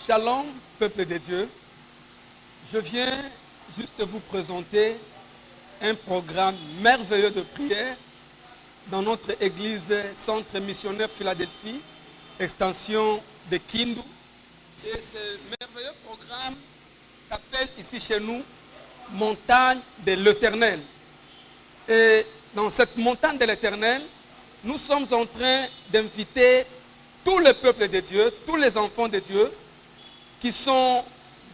Shalom, peuple de Dieu. Je viens juste vous présenter un programme merveilleux de prière dans notre église Centre Missionnaire Philadelphie, extension de Kindu. Et ce merveilleux programme s'appelle ici chez nous Montagne de l'Éternel. Et dans cette montagne de l'Éternel, nous sommes en train d'inviter tout le peuple de Dieu, tous les enfants de Dieu qui sont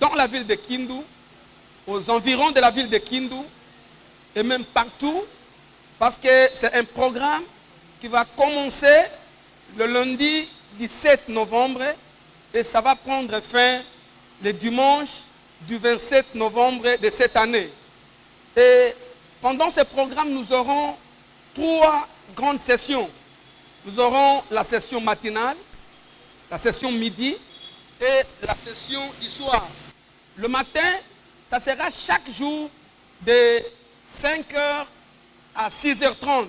dans la ville de Kindu, aux environs de la ville de Kindu et même partout, parce que c'est un programme qui va commencer le lundi 17 novembre et ça va prendre fin le dimanche du 27 novembre de cette année. Et pendant ce programme, nous aurons 3 grandes sessions. Nous aurons la session matinale, la session midi et la session du soir. Le matin, ça sera chaque jour de 5h à 6h30.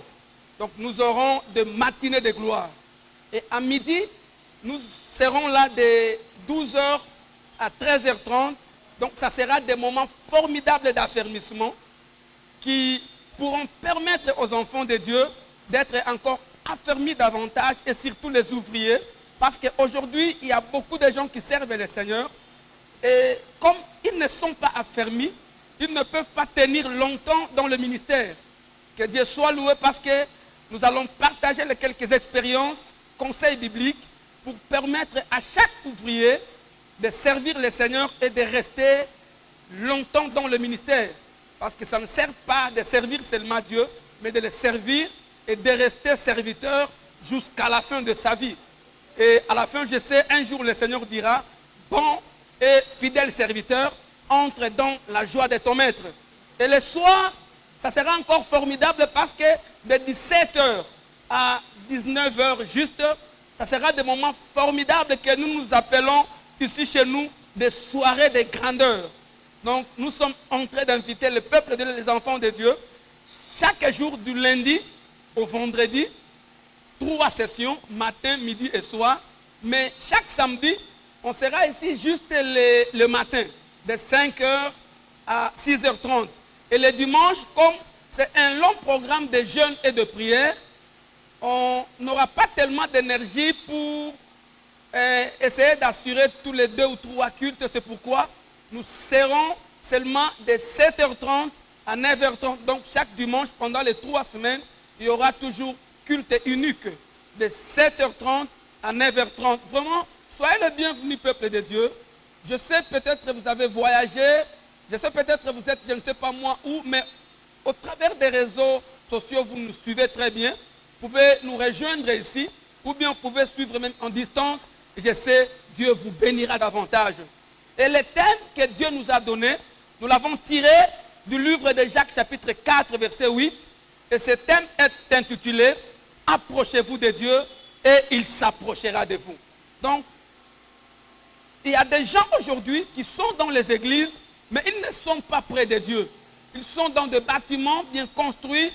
Donc nous aurons des matinées de gloire. Et à midi, nous serons là de 12h à 13h30. Donc ça sera des moments formidables d'affermissement qui pourront permettre aux enfants de Dieu d'être encore affermis davantage et surtout les ouvriers. Parce qu'aujourd'hui, il y a beaucoup de gens qui servent le Seigneur et comme ils ne sont pas affermis, ils ne peuvent pas tenir longtemps dans le ministère. Que Dieu soit loué parce que nous allons partager les quelques expériences, conseils bibliques pour permettre à chaque ouvrier de servir le Seigneur et de rester longtemps dans le ministère. Parce que ça ne sert pas de servir seulement Dieu, mais de le servir et de rester serviteur jusqu'à la fin de sa vie. Et à la fin, je sais, un jour le Seigneur dira, bon et fidèle serviteur, entre dans la joie de ton maître. Et le soir, ça sera encore formidable parce que de 17h à 19h juste, ça sera des moments formidables que nous nous appelons ici chez nous des soirées de grandeur. Donc nous sommes en train d'inviter le peuple de les enfants de Dieu chaque jour du lundi au vendredi, 3 sessions, matin, midi et soir. Mais chaque samedi, on sera ici juste le matin, de 5h à 6h30. Et le dimanche, comme c'est un long programme de jeûne et de prière, on n'aura pas tellement d'énergie pour essayer d'assurer tous les 2 ou 3 cultes. C'est pourquoi nous serons seulement de 7h30 à 9h30. Donc chaque dimanche, pendant les 3 semaines, il y aura toujours culte unique de 7h30 à 9h30. Vraiment, soyez le bienvenu, peuple de Dieu. Je sais peut-être que vous avez voyagé, je sais peut-être que vous êtes, je ne sais pas moi où, mais au travers des réseaux sociaux, vous nous suivez très bien. Vous pouvez nous rejoindre ici, ou bien vous pouvez suivre même en distance. Et je sais, Dieu vous bénira davantage. Et le thème que Dieu nous a donné, nous l'avons tiré du livre de Jacques chapitre 4, verset 8. Et ce thème est intitulé « Approchez-vous de Dieu et il s'approchera de vous ». Donc, il y a des gens aujourd'hui qui sont dans les églises, mais ils ne sont pas près de Dieu. Ils sont dans des bâtiments bien construits,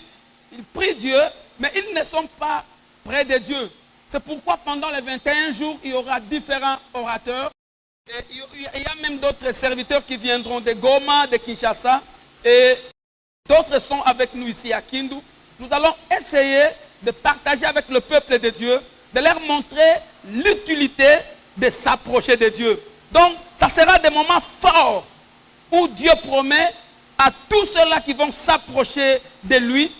ils prient Dieu, mais ils ne sont pas près de Dieu. C'est pourquoi pendant les 21 jours, il y aura différents orateurs. Et il y a même d'autres serviteurs qui viendront de Goma, de Kinshasa, et d'autres sont avec nous ici à Kindu. Nous allons essayer de partager avec le peuple de Dieu, de leur montrer l'utilité de s'approcher de Dieu. Donc, ça sera des moments forts où Dieu promet à tous ceux-là qui vont s'approcher de lui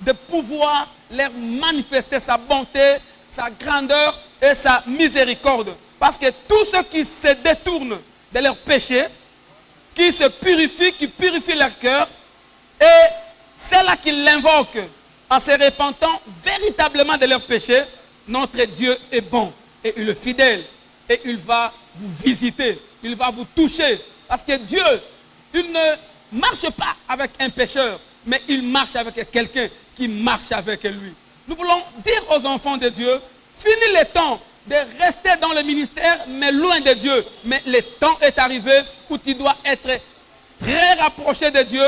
de pouvoir leur manifester sa bonté, sa grandeur et sa miséricorde. Parce que tous ceux qui se détournent de leurs péchés, qui se purifient, qui purifient leur cœur, et ceux-là qui l'invoquent en se repentant véritablement de leurs péchés, notre Dieu est bon et il est fidèle. Et il va vous visiter, il va vous toucher. Parce que Dieu, il ne marche pas avec un pécheur, mais il marche avec quelqu'un qui marche avec lui. Nous voulons dire aux enfants de Dieu, fini le temps de rester dans le ministère, mais loin de Dieu. Mais le temps est arrivé où tu dois être très rapproché de Dieu,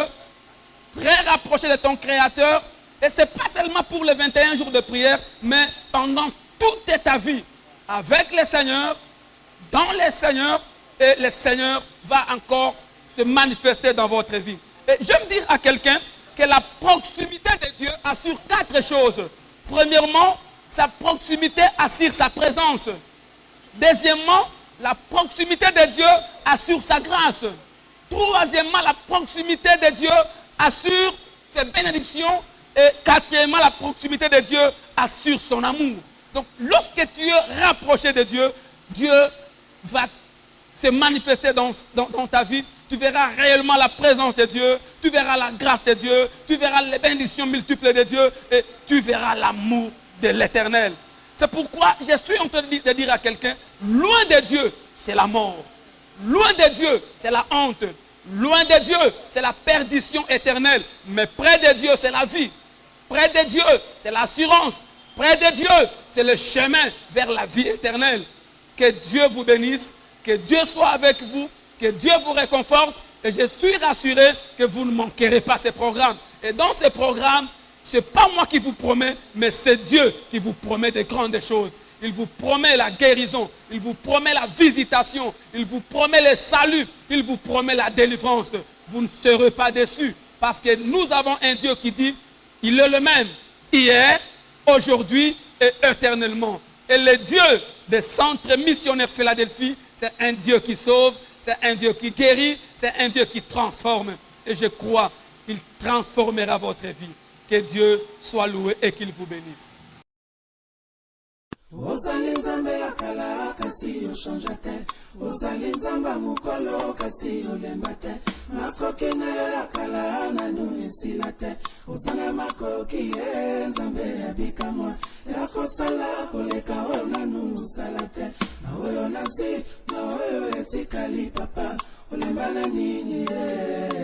très rapproché de ton Créateur. Et ce n'est pas seulement pour les 21 jours de prière, mais pendant toute ta vie, avec le Seigneur, dans le Seigneur, et le Seigneur va encore se manifester dans votre vie. Et j'aime dire à quelqu'un que la proximité de Dieu assure 4 choses. Premièrement, sa proximité assure sa présence. Deuxièmement, la proximité de Dieu assure sa grâce. Troisièmement, la proximité de Dieu assure ses bénédictions. Et quatrièmement, la proximité de Dieu assure son amour. Donc, lorsque tu es rapproché de Dieu, Dieu va se manifester dans ta vie. Tu verras réellement la présence de Dieu, tu verras la grâce de Dieu, tu verras les bénédictions multiples de Dieu et tu verras l'amour de l'Éternel. C'est pourquoi je suis en train de dire à quelqu'un, loin de Dieu, c'est la mort. Loin de Dieu, c'est la honte. Loin de Dieu, c'est la perdition éternelle. Mais près de Dieu, c'est la vie. Près de Dieu, c'est l'assurance. Près de Dieu, c'est le chemin vers la vie éternelle. Que Dieu vous bénisse, que Dieu soit avec vous, que Dieu vous réconforte. Et je suis rassuré que vous ne manquerez pas ces programmes. Et dans ces programmes, ce n'est pas moi qui vous promets, mais c'est Dieu qui vous promet de grandes choses. Il vous promet la guérison, il vous promet la visitation, il vous promet le salut, il vous promet la délivrance. Vous ne serez pas déçus parce que nous avons un Dieu qui dit, il est le même hier, aujourd'hui et éternellement. Et le Dieu des centres missionnaires Philadelphie, c'est un Dieu qui sauve, c'est un Dieu qui guérit, c'est un Dieu qui transforme. Et je crois qu'il transformera votre vie. Que Dieu soit loué et qu'il vous bénisse. Ozali nzambe ya kala kasi oshanja te, ozali nzamba mukolo kasi olemba te, makoki na yo ya kala nanu esila te, ozanga makoki ye nzambe ya bikamwa, ya kosala koleka oyo nanu osala te, na oyo nasi, na oyo etikali papa, olemba na nini ye.